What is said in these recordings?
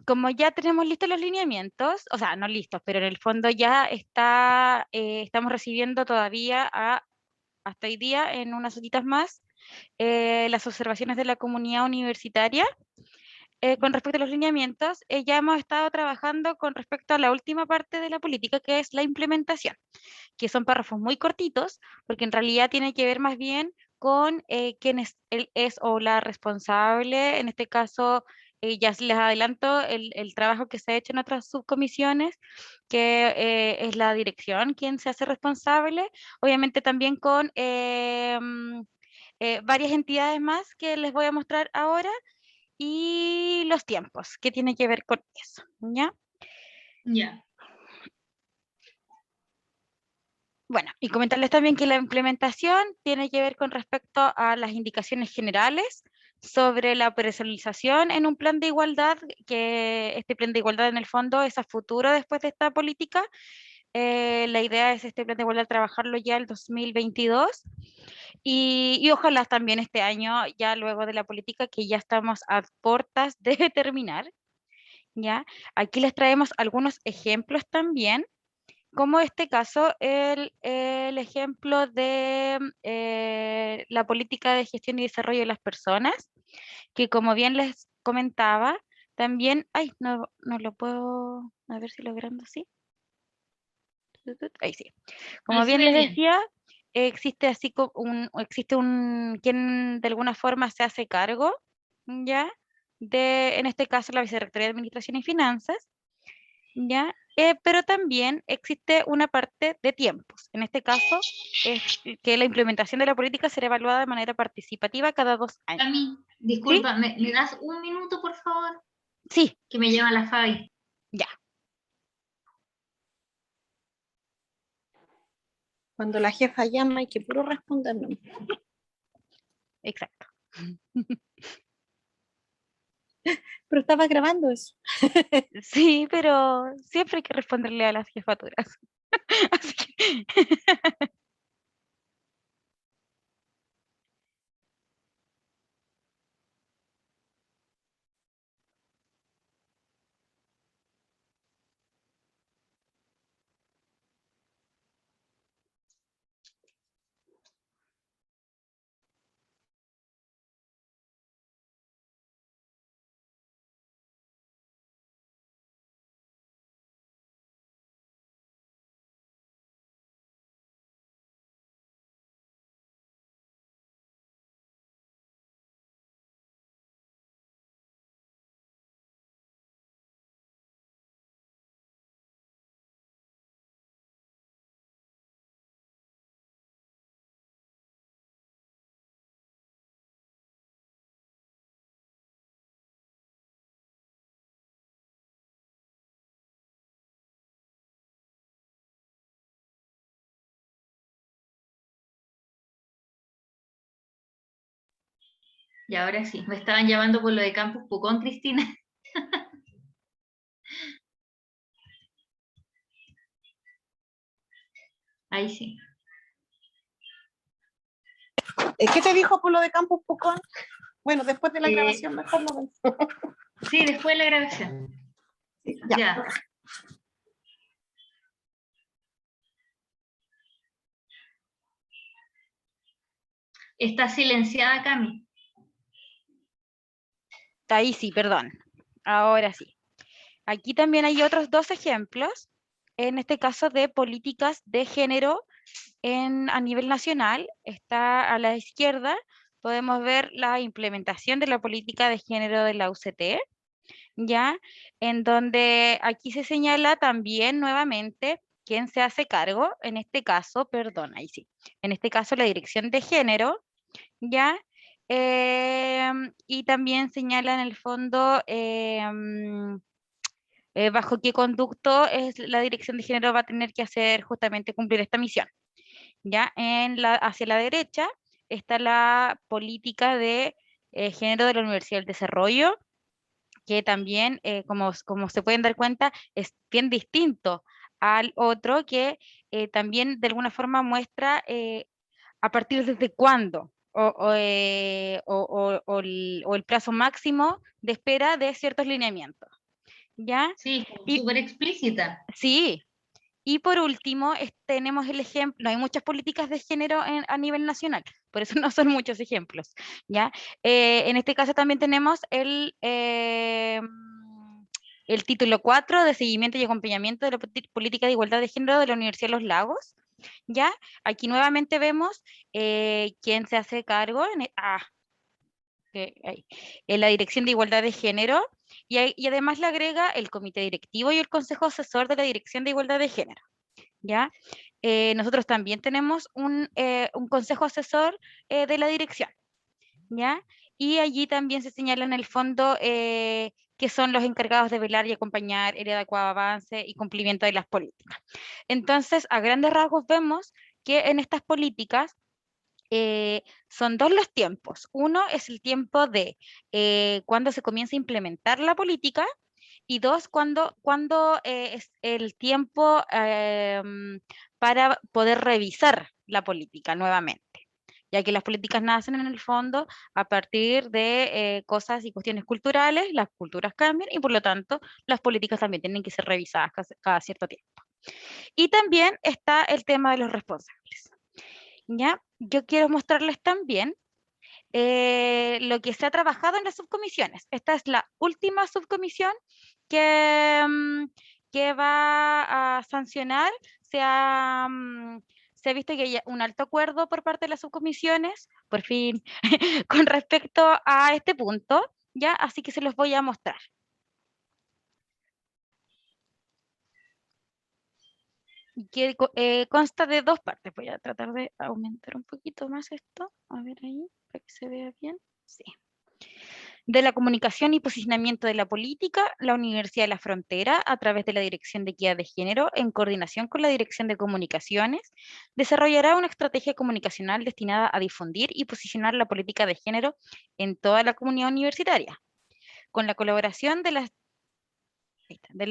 Como ya tenemos listos los lineamientos, o sea, no listos, pero en el fondo ya está, estamos recibiendo todavía hasta hoy día, en unas horitas más, las observaciones de la comunidad universitaria. Con respecto a los lineamientos, ya hemos estado trabajando con respecto a la última parte de la política, que es la implementación, que son párrafos muy cortitos, porque en realidad tiene que ver más bien con quién es, él es o la responsable, en este caso, ya les adelanto el trabajo que se ha hecho en otras subcomisiones, que es la dirección quien se hace responsable, obviamente también con varias entidades más que les voy a mostrar ahora, y los tiempos, que tiene que ver con eso, ¿ya? Ya. Bueno, y comentarles también que la implementación tiene que ver con respecto a las indicaciones generales sobre la operacionalización en un plan de igualdad, que este plan de igualdad en el fondo es a futuro después de esta política. La idea es este plan de igualdad trabajarlo ya el 2022 y ojalá también este año, ya luego de la política que ya estamos a puertas de terminar, ¿ya? Aquí les traemos algunos ejemplos también, como este caso, el ejemplo de la política de gestión y desarrollo de las personas, que como bien les comentaba, también, ay, no lo puedo, a ver si logrando así. Ahí sí. Ahí Como se bien ve les bien. decía, existe así existe un, quien de alguna forma se hace cargo, ¿ya? En este caso, la Vicerrectoría de Administración y Finanzas, ¿ya? Pero también existe una parte de tiempos. En este caso, es que la implementación de la política será evaluada de manera participativa cada 2 años. Cami, ¿Sí? disculpa, ¿me das un minuto, por favor? Sí, Que me llama la Fabi. ya, Cuando la jefa llama hay que puro responder, ¿no? exacto. Pero estaba grabando eso. Sí, pero siempre hay que responderle a las jefaturas. Así que Y ahora sí, me estaban llamando por lo de Campus Pucón, Cristina. Ahí sí. ¿Qué te dijo por lo de Campus Pucón? Bueno, después de la Eh, grabación mejor lo ven. Sí, después de la grabación. Ya. Ya. Está silenciada, Cami. ahí sí, perdón. Ahora sí. Aquí también hay otros dos ejemplos, en este caso de políticas de género a nivel nacional. Está a la izquierda, podemos ver la implementación de la política de género de la UCT, ¿ya? En donde aquí se señala también nuevamente quién se hace cargo, en este caso, perdón, ahí sí, en este caso la dirección de género, ¿ya? Y también señala en el fondo bajo qué conducto es la dirección de género va a tener que hacer justamente cumplir esta misión. ¿Ya? Hacia la derecha está la política de género de la Universidad del Desarrollo, que también, como se pueden dar cuenta, es bien distinto al otro que también de alguna forma muestra a partir desde cuándo o o el plazo máximo de espera de ciertos lineamientos. ¿Ya? Sí, Y, súper explícita. sí. Y por último, tenemos el ejemplo, no hay muchas políticas de género a nivel nacional, por eso no son muchos ejemplos, ¿ya? En este caso también tenemos el título 4 de seguimiento y acompañamiento de la política de igualdad de género de la Universidad de Los Lagos, ¿ya? Aquí nuevamente vemos quién se hace cargo en la Dirección de Igualdad de Género, y además le agrega el comité directivo y el consejo asesor de la Dirección de Igualdad de Género, ¿ya? Nosotros también tenemos un consejo asesor de la dirección, ¿ya? Y allí también se señala en el fondo que son los encargados de velar y acompañar el adecuado avance y cumplimiento de las políticas. Entonces, a grandes rasgos vemos que en estas políticas son dos los tiempos. Uno es el tiempo de cuando se comienza a implementar la política, y dos, cuando es el tiempo para poder revisar la política nuevamente, ya que las políticas nacen en el fondo a partir de cosas y cuestiones culturales, las culturas cambian y por lo tanto las políticas también tienen que ser revisadas cada cierto tiempo. Y también está el tema de los responsables. ¿Ya? Yo quiero mostrarles también lo que se ha trabajado en las subcomisiones. Esta es la última subcomisión que va a sancionar. Se ha visto que hay un alto acuerdo por parte de las subcomisiones, por fin, con respecto a este punto, ¿ya? Así que se los voy a mostrar. Que consta de dos partes. Voy a tratar de aumentar un poquito más esto. A ver ahí, para que se vea bien. Sí. De la comunicación y posicionamiento de la política, la Universidad de la Frontera, a través de la Dirección de Equidad de Género, en coordinación con la Dirección de Comunicaciones, desarrollará una estrategia comunicacional destinada a difundir y posicionar la política de género en toda la comunidad universitaria, con la colaboración de las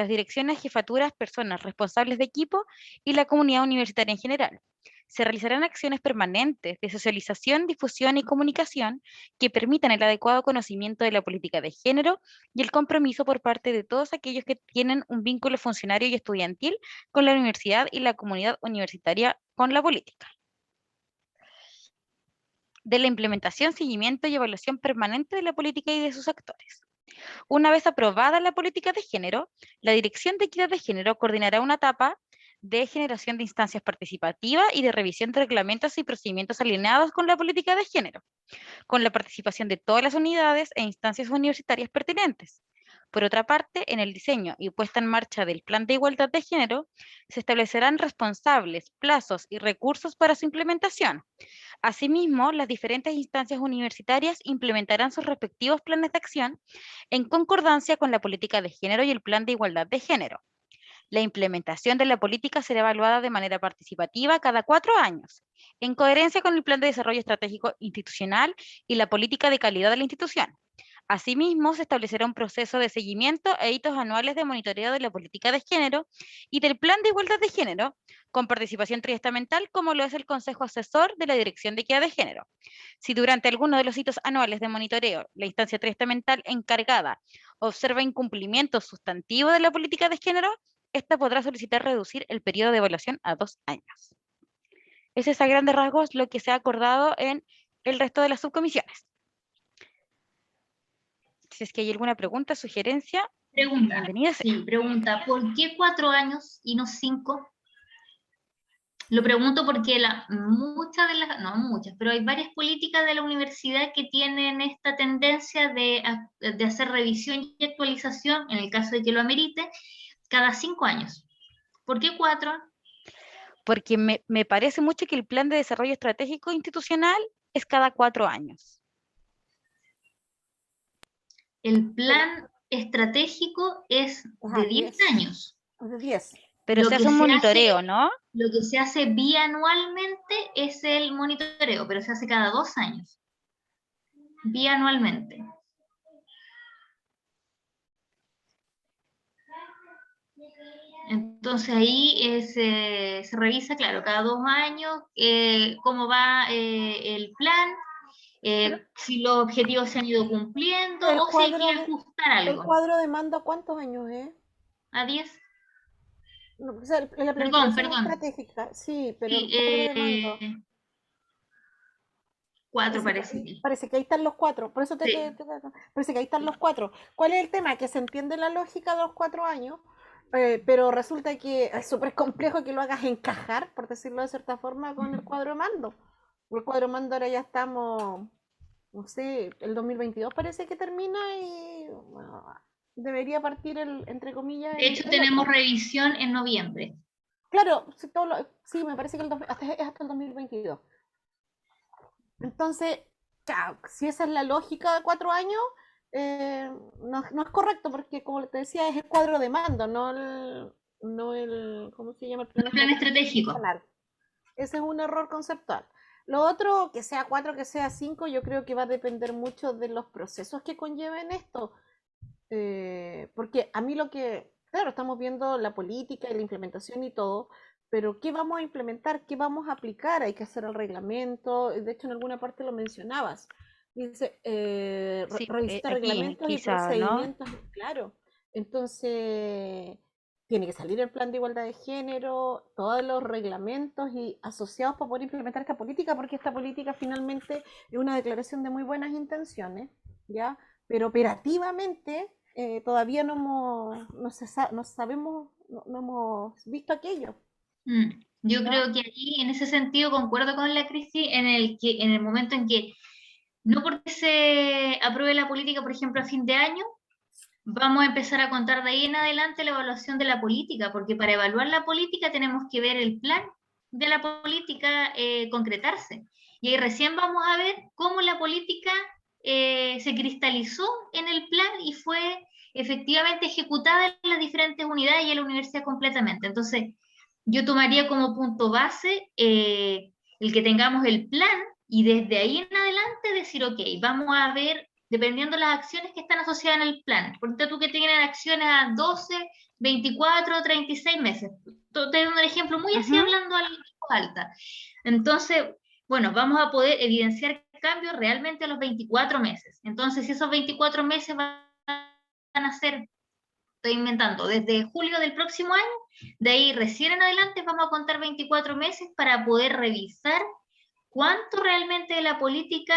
direcciones, jefaturas, personas responsables de equipo y la comunidad universitaria en general. Se realizarán acciones permanentes de socialización, difusión y comunicación que permitan el adecuado conocimiento de la política de género y el compromiso por parte de todos aquellos que tienen un vínculo funcionario y estudiantil con la universidad y la comunidad universitaria con la política. De la implementación, seguimiento y evaluación permanente de la política y de sus actores. Una vez aprobada la política de género, la Dirección de Equidad de Género coordinará una etapa de generación de instancias participativas y de revisión de reglamentos y procedimientos alineados con la política de género, con la participación de todas las unidades e instancias universitarias pertinentes. Por otra parte, en el diseño y puesta en marcha del Plan de Igualdad de Género, se establecerán responsables, plazos y recursos para su implementación. Asimismo, las diferentes instancias universitarias implementarán sus respectivos planes de acción en concordancia con la política de género y el Plan de Igualdad de Género. La implementación de la política será evaluada de manera participativa cada 4 años, en coherencia con el Plan de Desarrollo Estratégico Institucional y la política de calidad de la institución. Asimismo, se establecerá un proceso de seguimiento e hitos anuales de monitoreo de la política de género y del Plan de Igualdad de Género, con participación triestamental, como lo es el Consejo Asesor de la Dirección de Equidad de Género. Si durante alguno de los hitos anuales de monitoreo la instancia triestamental encargada observa incumplimiento sustantivo de la política de género, esta podrá solicitar reducir el periodo de evaluación a 2 años. Ese es a grandes rasgos lo que se ha acordado en el resto de las subcomisiones. Si es que hay alguna pregunta, sugerencia, bienvenida sea. Sí, pregunta, ¿por qué 4 años y no 5? Lo pregunto porque muchas de las, no muchas, pero hay varias políticas de la universidad que tienen esta tendencia de hacer revisión y actualización, en el caso de que lo amerite, cada 5 años. ¿Por qué 4? Porque me parece mucho que el Plan de Desarrollo Estratégico Institucional es cada 4 años. El plan estratégico es de 10 años. De 10. Pero se hace un monitoreo, ¿no? Lo que se hace bianualmente es el monitoreo, pero se hace cada 2 años. Bianualmente. Entonces ahí se revisa, claro, cada 2 años cómo va el plan si los objetivos se han ido cumpliendo El o si hay que cuadro de- ajustar ¿El algo. cuadro de mando a cuántos años es? ¿A 10? No, o sea, la Perdón, planificación perdón. estratégica, sí, pero Sí, el cuadro de mando. 4 parece que. Parece que ahí están los cuatro, por eso Sí. parece que ahí están los cuatro. ¿Cuál es el tema? Que se entiende la lógica de los 4 años, pero resulta que es súper complejo que lo hagas encajar, por decirlo de cierta forma, con el cuadro de mando. El cuadro de mando ahora ya estamos, no sé, el 2022 parece que termina y bueno, debería partir entre comillas, De hecho, el tenemos otro. revisión en noviembre. Claro, sí, sí, me parece que es hasta el 2022. Entonces, claro, si esa es la lógica de 4 años, no es correcto porque, como te decía, es el cuadro de mando, no el ¿cómo se llama? El plan Plan estratégico estratégico. nacional. Ese es un error conceptual. Lo otro, que sea 4, que sea 5, yo creo que va a depender mucho de los procesos que conlleven esto. Porque a mí claro, estamos viendo la política y la implementación y todo, pero ¿qué vamos a implementar? ¿Qué vamos a aplicar? Hay que hacer el reglamento, de hecho en alguna parte lo mencionabas. Dice, Sí, revisitar aquí reglamentos y quizá, ¿no? procedimientos, claro. Entonces, tiene que salir el plan de igualdad de género, todos los reglamentos y asociados para poder implementar esta política, porque esta política finalmente es una declaración de muy buenas intenciones, ¿ya? Pero operativamente todavía no sabemos, no hemos visto aquello. Yo ¿Ya? creo que ahí, en ese sentido, concuerdo con la Cristi en el momento en que no porque se apruebe la política, por ejemplo, a fin de año, vamos a empezar a contar de ahí en adelante la evaluación de la política, porque para evaluar la política tenemos que ver el plan de la política concretarse. Y ahí recién vamos a ver cómo la política se cristalizó en el plan y fue efectivamente ejecutada en las diferentes unidades y en la universidad completamente. Entonces, yo tomaría como punto base el que tengamos el plan y desde ahí en adelante decir, ok, vamos a ver, dependiendo de las acciones que están asociadas en el plan. Porque tú que tienen acciones a 12, 24, 36 meses. Te doy un ejemplo muy así Ujú. hablando a alta. Entonces, bueno, vamos a poder evidenciar cambios realmente a los 24 meses. Entonces, si esos 24 meses van a ser, estoy inventando, desde julio del próximo año, de ahí recién en adelante vamos a contar 24 meses para poder revisar cuánto realmente de la política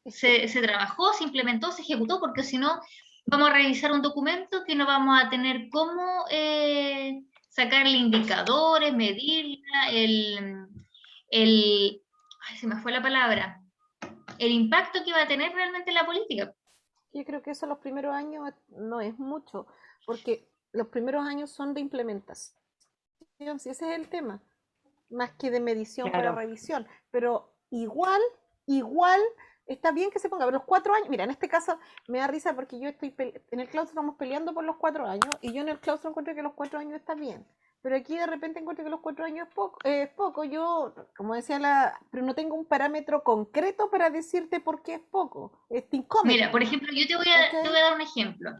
se trabajó, se implementó, se ejecutó, porque si no, vamos a revisar un documento que no vamos a tener cómo sacarle indicadores, medirla, ay, se me fue la palabra, el impacto que va a tener realmente la política. Yo creo que eso los primeros años no es mucho, porque los primeros años son de implementación, si ese es el tema, más que de medición para Claro. revisión. Pero igual, está bien que se ponga, pero los 4 años, mira, en este caso me da risa porque yo en el claustro estamos peleando por los 4 años y yo en el claustro encuentro que los 4 años está bien. Pero aquí de repente encuentro que los 4 años es poco. Yo, como decía pero no tengo un parámetro concreto para decirte por qué es poco. Es Mira, incómetro por nomás. ejemplo, yo te voy ¿Cachai? a dar un ejemplo.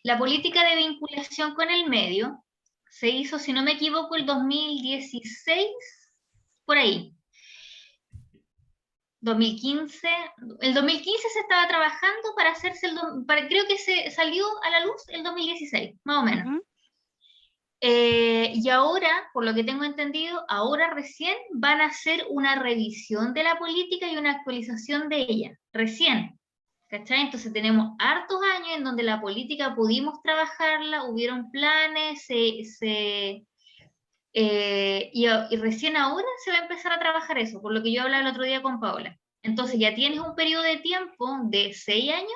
La política de vinculación con el medio se hizo, si no me equivoco, el 2016, por ahí. 2015, el 2015 se estaba trabajando para hacerse creo que se salió a la luz el 2016, más o menos. Ujú. Y ahora, por lo que tengo entendido, ahora recién van a hacer una revisión de la política y una actualización de ella, recién. ¿Cachai? Entonces tenemos hartos años en donde la política pudimos trabajarla, hubieron planes, y recién ahora se va a empezar a trabajar eso, por lo que yo hablaba el otro día con Paola. Entonces ya tienes un periodo de tiempo de 6 años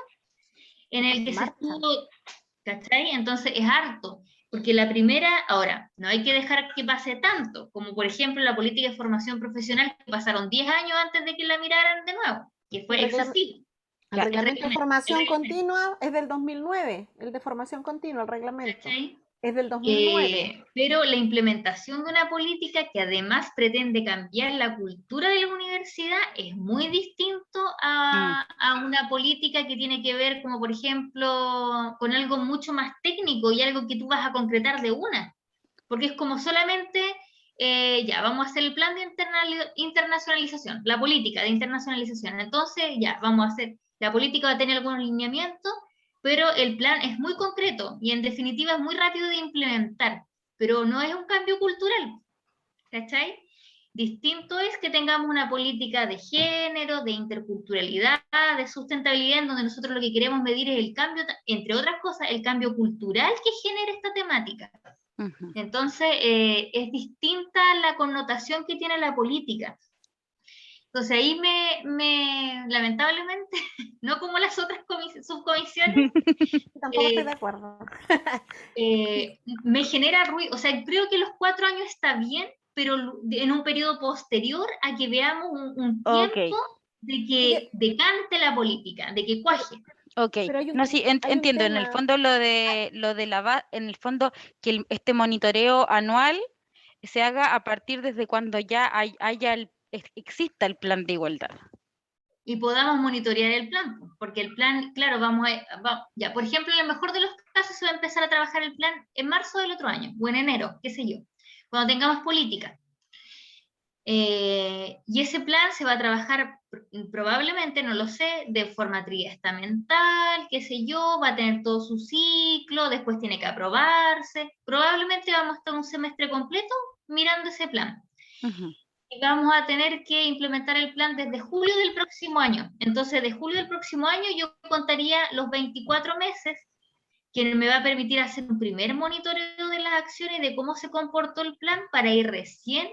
en el que se Marcha. estuvo, ¿cachai? Entonces es harto, porque la primera, ahora, no hay que dejar que pase tanto, como por ejemplo la política de formación profesional, que pasaron 10 años antes de que la miraran de nuevo, que El fue reglamento, excesivo. el Claro. reglamento de formación El reglamento, continua es del 2009. El de formación continua, el reglamento, ¿cachai? es del 2009. Pero la implementación de una política que además pretende cambiar la cultura de la universidad es muy distinto Mm. a una política que tiene que ver, como por ejemplo, con algo mucho más técnico y algo que tú vas a concretar de una. Porque es como solamente ya, vamos a hacer el plan de internacionalización, la política de internacionalización. Entonces, ya, vamos a hacer, la política va a tener algunos lineamientos, pero el plan es muy concreto y en definitiva es muy rápido de implementar, pero no es un cambio cultural, ¿cachai? Distinto es que tengamos una política de género, de interculturalidad, de sustentabilidad, en donde nosotros lo que queremos medir es el cambio, entre otras cosas, el cambio cultural que genera esta temática. Ujú. Entonces, es distinta la connotación que tiene la política. Entonces, ahí lamentablemente, no como las otras subcomisiones, Tampoco estoy de acuerdo. me genera ruido. O sea, creo que los 4 años está bien, pero en un periodo posterior a que veamos un Ok, tiempo de que decante la política, de que cuaje. ok. Pero hay No, sí, entiendo. En el tema. fondo en el fondo que este monitoreo anual se haga a partir desde cuando ya exista el plan de igualdad. Y podamos monitorear el plan, porque el plan, claro, ya, por ejemplo, en el mejor de los casos se va a empezar a trabajar el plan en marzo del otro año, o en enero, qué sé yo, cuando tengamos política. Y ese plan se va a trabajar probablemente, no lo sé, de forma triestamental, qué sé yo, va a tener todo su ciclo, después tiene que aprobarse, probablemente vamos a estar un semestre completo mirando ese plan. Ujú. Y vamos a tener que implementar el plan desde julio del próximo año. Entonces, de julio del próximo año yo contaría los 24 meses, que me va a permitir hacer un primer monitoreo de las acciones, de cómo se comportó el plan, para ir recién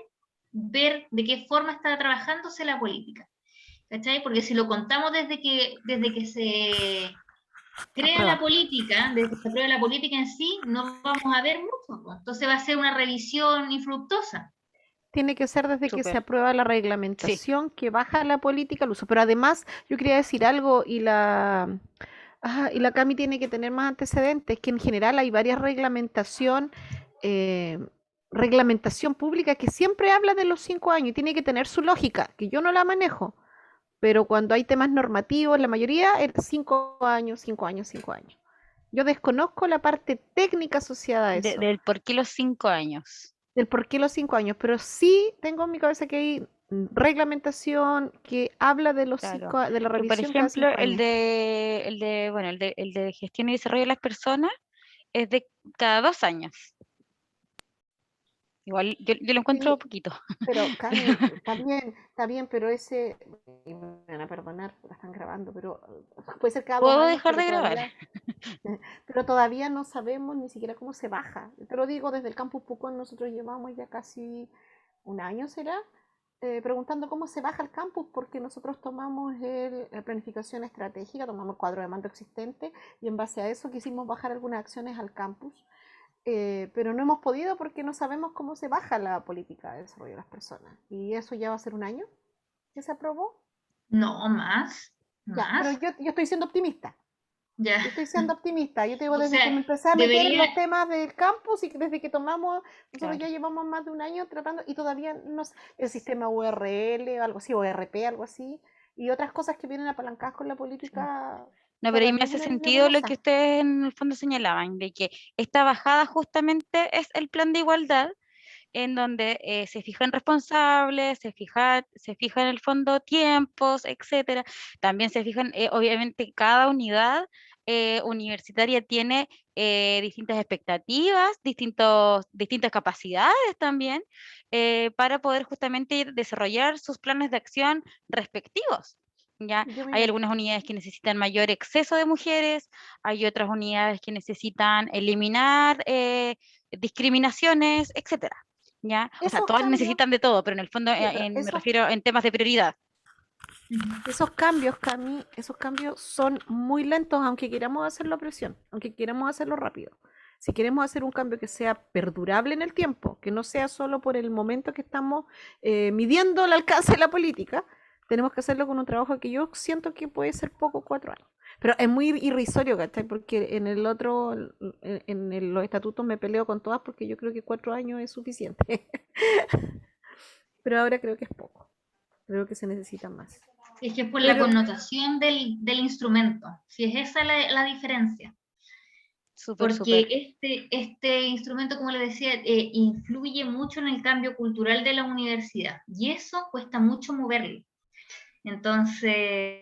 ver de qué forma está trabajándose la política. ¿Cachai? Porque si lo contamos desde que se crea la política, desde que se aprueba la política en sí, no vamos a ver mucho. Entonces va a ser una revisión infructuosa. Tiene que ser desde que se Súper. aprueba la Sí. reglamentación, que baja la política al uso. Pero además, yo quería decir algo, y la Cami tiene que tener más antecedentes, que en general hay varias eh, reglamentación pública que siempre habla de los 5 años y tiene que tener su lógica, que yo no la manejo. Pero cuando hay temas normativos, la mayoría es 5 años, 5 años, 5 años. Yo desconozco la parte técnica asociada a eso, Del por qué los 5 años. del por qué los 5 años, pero sí tengo en mi cabeza que hay reglamentación que habla de los Claro. de la Que, por revisión cada ejemplo, 5 años. el de gestión y desarrollo de las personas es de cada 2 años. Igual yo lo encuentro Sí, poquito. pero Cami, está bien, pero ese, y me van a perdonar, la están grabando, pero puede ser cada dos ¿Puedo años, dejar de grabar? pero todavía no sabemos ni siquiera cómo se baja. Te lo digo, desde el Campus Pucón nosotros llevamos ya casi un año, ¿será? Preguntando cómo se baja el campus, porque nosotros tomamos la planificación estratégica, tomamos el cuadro de mando existente y en base a eso quisimos bajar algunas acciones al campus, pero no hemos podido porque no sabemos cómo se baja la política de desarrollo de las personas. Y eso ya va a ser un año que se aprobó. No, más, Ya, pero más, yo estoy siendo optimista. ya. Yo estoy siendo optimista. Yo te digo, O desde que sea, me empecé a meter en debería, los temas del campus y desde que tomamos, nosotros Claro. ya llevamos más de un año tratando y todavía no sé, el sistema URL, algo así, ORP, algo así, y otras cosas que vienen apalancadas con la Sí. política, No, pero ahí me todavía es hace una sentido lo que nebulosa. ustedes en el fondo señalaban, de que esta bajada justamente es el plan de igualdad, en donde se fijan responsables, se fija en el fondo tiempos, etcétera. También se fijan, obviamente, cada unidad universitaria tiene distintas expectativas, distintas capacidades también, para poder justamente desarrollar sus planes de acción respectivos. ¿Ya? Yo me Hay imagino, algunas unidades que necesitan mayor exceso de mujeres, hay otras unidades que necesitan eliminar discriminaciones, etcétera. ¿Ya? O sea, esos todas cambios, necesitan de todo, pero en el fondo sí, pero me refiero en temas de prioridad. esos cambios, Cami, esos cambios son muy lentos, aunque queramos hacerlo a presión, aunque queramos hacerlo rápido. Si queremos hacer un cambio que sea perdurable en el tiempo, que no sea solo por el momento que estamos midiendo el alcance de la política, tenemos que hacerlo con un trabajo que yo siento que puede ser poco 4 años. Pero es muy irrisorio, ¿cachai? Porque en el otro, los estatutos me peleo con todas porque yo creo que 4 años es suficiente. Pero ahora creo que es poco. Creo que se necesita más. es que es por la Pero connotación del instrumento, si es esa la diferencia. Súper, súper. porque este instrumento, como les decía, influye mucho en el cambio cultural de la universidad, y eso cuesta mucho moverlo. Entonces,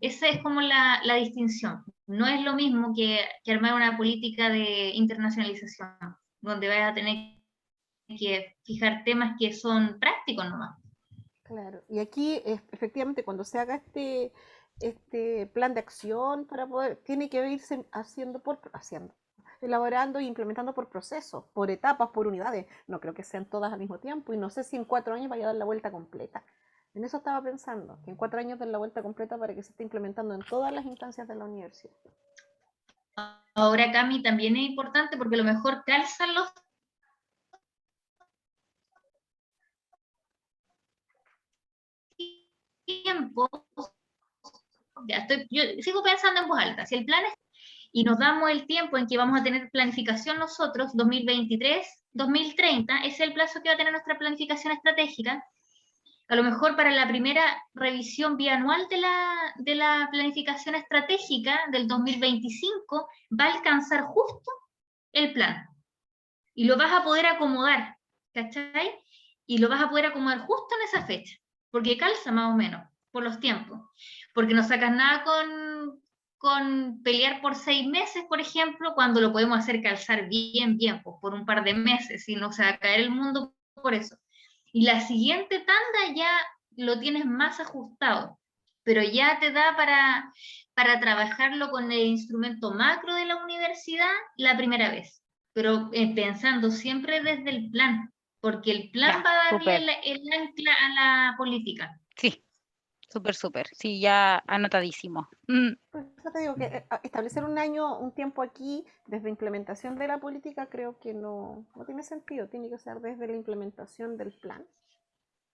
esa es como la distinción. No es lo mismo que armar una política de internacionalización, donde vas a tener que fijar temas que son prácticos nomás. Claro, y aquí efectivamente cuando se haga este plan de acción para poder, tiene que irse elaborando e implementando por procesos, por etapas, por unidades. No creo que sean todas al mismo tiempo y no sé si en 4 años vaya a dar la vuelta completa. En eso estaba pensando, que en 4 años den la vuelta completa para que se esté implementando en todas las instancias de la universidad. Ahora, Cami, también es importante porque a lo mejor calzan los tiempos. Yo sigo pensando en voz alta. Si el plan es y nos damos el tiempo en que vamos a tener planificación nosotros, 2023, 2030, es el plazo que va a tener nuestra planificación estratégica. A lo mejor para la primera revisión bianual de la planificación estratégica del 2025 va a alcanzar justo el plan. Y lo vas a poder acomodar, ¿cachai? Y lo vas a poder acomodar justo en esa fecha, porque calza más o menos por los tiempos. Porque no sacas nada con pelear por 6 meses, por ejemplo, cuando lo podemos hacer calzar bien, pues, por un par de meses, y no se va a caer el mundo por eso. Y la siguiente tanda ya lo tienes más ajustado, pero ya te da para trabajarlo con el instrumento macro de la universidad la primera vez, pero pensando siempre desde el plan, porque el plan Ya, va a darle súper. el ancla a la política. Sí, súper, súper. Sí, ya anotadísimo. Mm, Por eso te digo que establecer un año, un tiempo aquí, desde implementación de la política, creo que no tiene sentido. Tiene que ser desde la implementación del plan.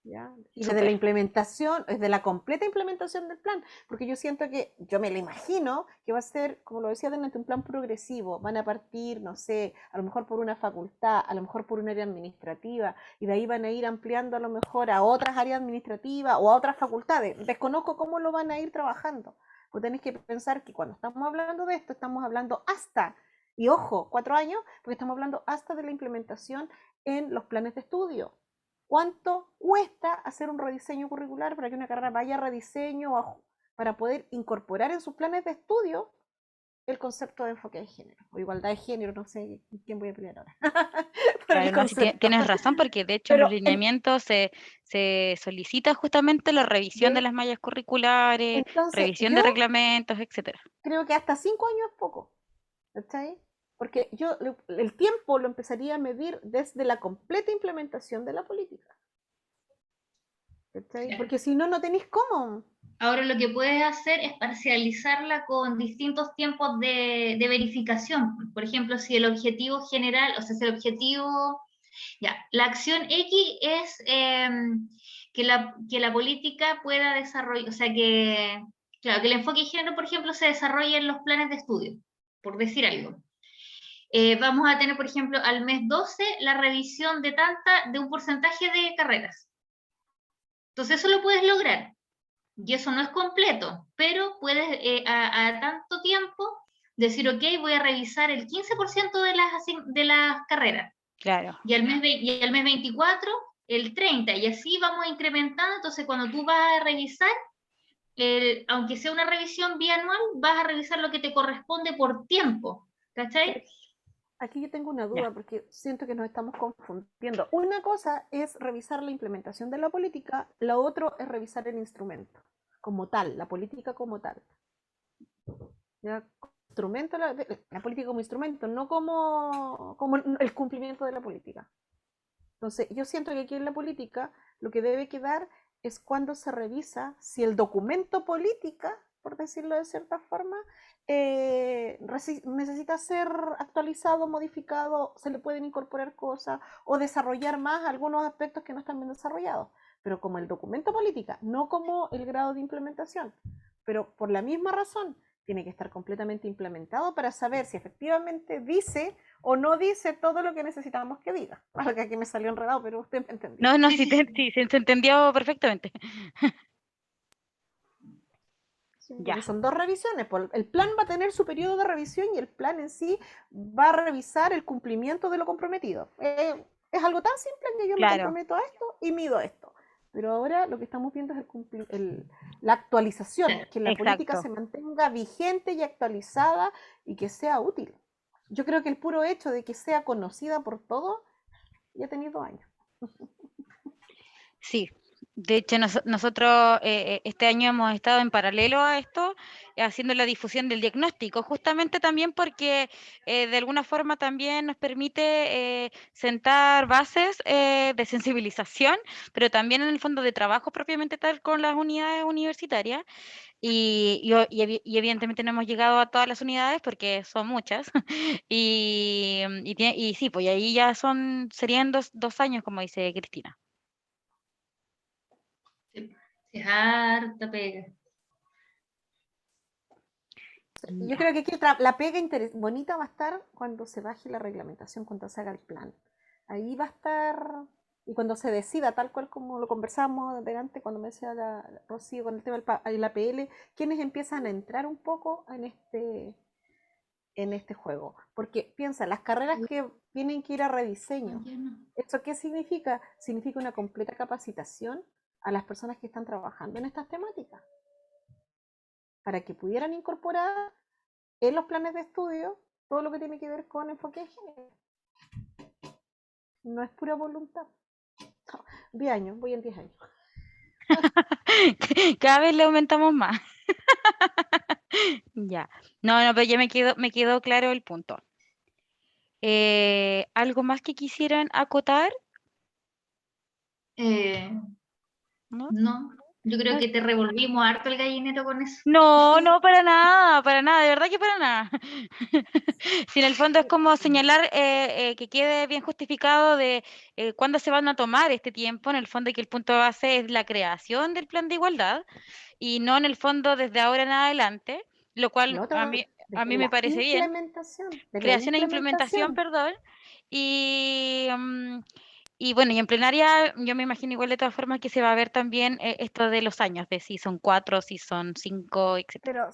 ¿Ya? Y desde la súper. implementación, desde la completa implementación del plan, porque yo siento que, yo me lo imagino, que va a ser, como lo decía delante, un plan progresivo. Van a partir, no sé, a lo mejor por una facultad, a lo mejor por un área administrativa, y de ahí van a ir ampliando a lo mejor a otras áreas administrativas o a otras facultades. Desconozco cómo lo van a ir trabajando. Pues tenéis que pensar que cuando estamos hablando de esto, estamos hablando hasta, y ojo, 4 años, porque estamos hablando hasta de la implementación en los planes de estudio. ¿Cuánto cuesta hacer un rediseño curricular para que una carrera vaya a rediseño para poder incorporar en sus planes de estudio el concepto de enfoque de género o igualdad de género? No sé quién voy a pelear ahora por el Claro, no, sí concepto. tienes razón, porque de hecho en los Pero lineamientos se solicita justamente la revisión de ¿ve? las mallas curriculares, Entonces revisión de yo reglamentos, etcétera. creo que hasta 5 años es poco, ¿cachai? Porque yo el tiempo lo empezaría a medir desde la completa implementación de la política, ¿cachai? Porque si no, no tenéis cómo. Ahora lo que puedes hacer es parcializarla con distintos tiempos de verificación. Por ejemplo, si el objetivo general, o sea, si el objetivo, ya, la acción X es que la política pueda desarrollar, o sea, claro, que el enfoque de género, por ejemplo, se desarrolle en los planes de estudio, por decir algo. Vamos a tener, por ejemplo, al mes 12 la revisión de un porcentaje de carreras. Entonces, eso lo puedes lograr. Y eso no es completo, pero puedes a tanto tiempo decir, ok, voy a revisar el 15% de las carreras, Claro, y al mes 24 el 30%, y así vamos incrementando. Entonces, cuando tú vas a revisar, aunque sea una revisión bianual, vas a revisar lo que te corresponde por tiempo, Pero ¿cachai? aquí yo tengo una ya. duda porque siento que nos estamos confundiendo. Una cosa es revisar la implementación de la política, la otra es revisar el instrumento como tal, la política como tal. ¿Ya? Instrumento, la política como instrumento, no como el cumplimiento de la política. Entonces, yo siento que aquí en la política lo que debe quedar es cuando se revisa si el documento política, por decirlo de cierta forma, necesita ser actualizado, modificado, se le pueden incorporar cosas o desarrollar más algunos aspectos que no están bien desarrollados, pero como el documento política, no como el grado de implementación. Pero por la misma razón, tiene que estar completamente implementado para saber si efectivamente dice o no dice todo lo que necesitamos que diga. Algo que aquí me salió enredado, pero usted me entendió. No, no, Sí, sí, sí, sí. sí, se entendió perfectamente. Sí, Ya, porque son 2 revisiones. El plan va a tener su periodo de revisión y el plan en sí va a revisar el cumplimiento de lo comprometido. Es algo tan simple que yo me claro, comprometo a esto y mido esto. Pero ahora lo que estamos viendo es la actualización, Claro. que la política exacto. se mantenga vigente y actualizada y que sea útil. Yo creo que el puro hecho de que sea conocida por todos ya ha tenido años. Sí, de hecho nosotros este año hemos estado en paralelo a esto, haciendo la difusión del diagnóstico, justamente también porque de alguna forma también nos permite sentar bases de sensibilización, pero también en el fondo de trabajo propiamente tal con las unidades universitarias. Y evidentemente no hemos llegado a todas las unidades porque son muchas. Y sí, pues y ahí ya serían 2 años, como dice Cristina. Sí, sí, es harta pega. Yo Ya. creo que aquí la pega bonita va a estar cuando se baje la reglamentación, cuando se haga el plan. Ahí va a estar, y cuando se decida, tal cual como lo conversamos delante, cuando me decía la Rocío con el tema del APL, quienes empiezan a entrar un poco en este juego. Porque piensa, las carreras que tienen que ir a rediseño, Ya no. ¿eso qué significa? Significa una completa capacitación a las personas que están trabajando en estas temáticas, para que pudieran incorporar en los planes de estudio todo lo que tiene que ver con enfoque de género. No es pura voluntad. No, 10 años, voy en 10 años. Cada vez le aumentamos más. Ya. No, no, pero ya me quedó claro el punto. ¿Algo más que quisieran acotar? Eh, ¿No? no, yo creo No, que te revolvimos harto el gallinero con eso. no, no, para nada, de verdad que para nada. Si en el fondo es como señalar que quede bien justificado de cuándo se van a tomar este tiempo, en el fondo y que el punto de base es la creación del plan de igualdad y no en el fondo desde ahora en adelante, lo Lo cual a otro, mí, a desde mí me la parece bien. implementación, de la Creación e implementación, implementación. perdón. Y, y bueno, y en plenaria yo me imagino igual de todas formas que se va a ver también esto de los años, de si son 4, si son 5, etcétera. Pero,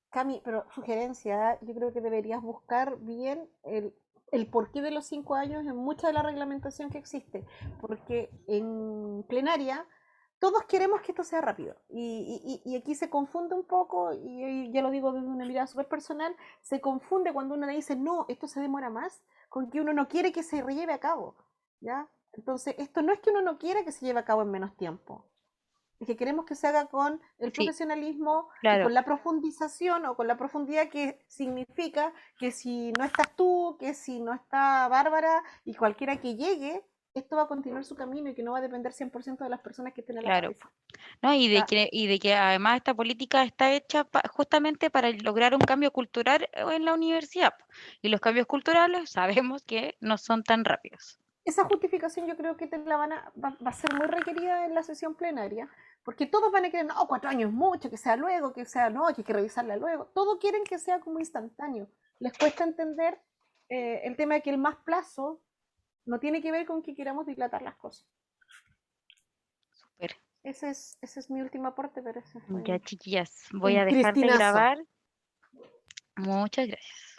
Cami, pero sugerencia, yo creo que deberías buscar bien el porqué de los 5 años en mucha de la reglamentación que existe, porque en plenaria todos queremos que esto sea rápido y aquí se confunde un poco, y ya lo digo desde una mirada súper personal, se confunde cuando uno le dice, no, esto se demora más, con que uno no quiere que se lleve a cabo, ¿ya? Entonces, esto no es que uno no quiera que se lleve a cabo en menos tiempo, es que queremos que se haga con el Sí, profesionalismo y claro, con la profundización o con la profundidad que significa que si no estás tú, que si no está Bárbara y cualquiera que llegue, esto va a continuar su camino y que no va a depender 100% de las personas que estén a la claro. cabeza. ¿No? O sea, Y de que además esta política está hecha justamente para lograr un cambio cultural en la universidad. Y los cambios culturales sabemos que no son tan rápidos. esa justificación yo creo que va a ser muy requerida en la sesión plenaria, porque todos van a querer, no, 4 años es mucho, que sea luego, que sea no, que hay que revisarla luego. Todos quieren que sea como instantáneo. Les cuesta entender el tema de que el más plazo no tiene que ver con que queramos dilatar las cosas. Súper. Ese es mi último aporte, pero ese fue Ya, chiquillas, voy un a dejar de cristinazo. grabar. Muchas gracias.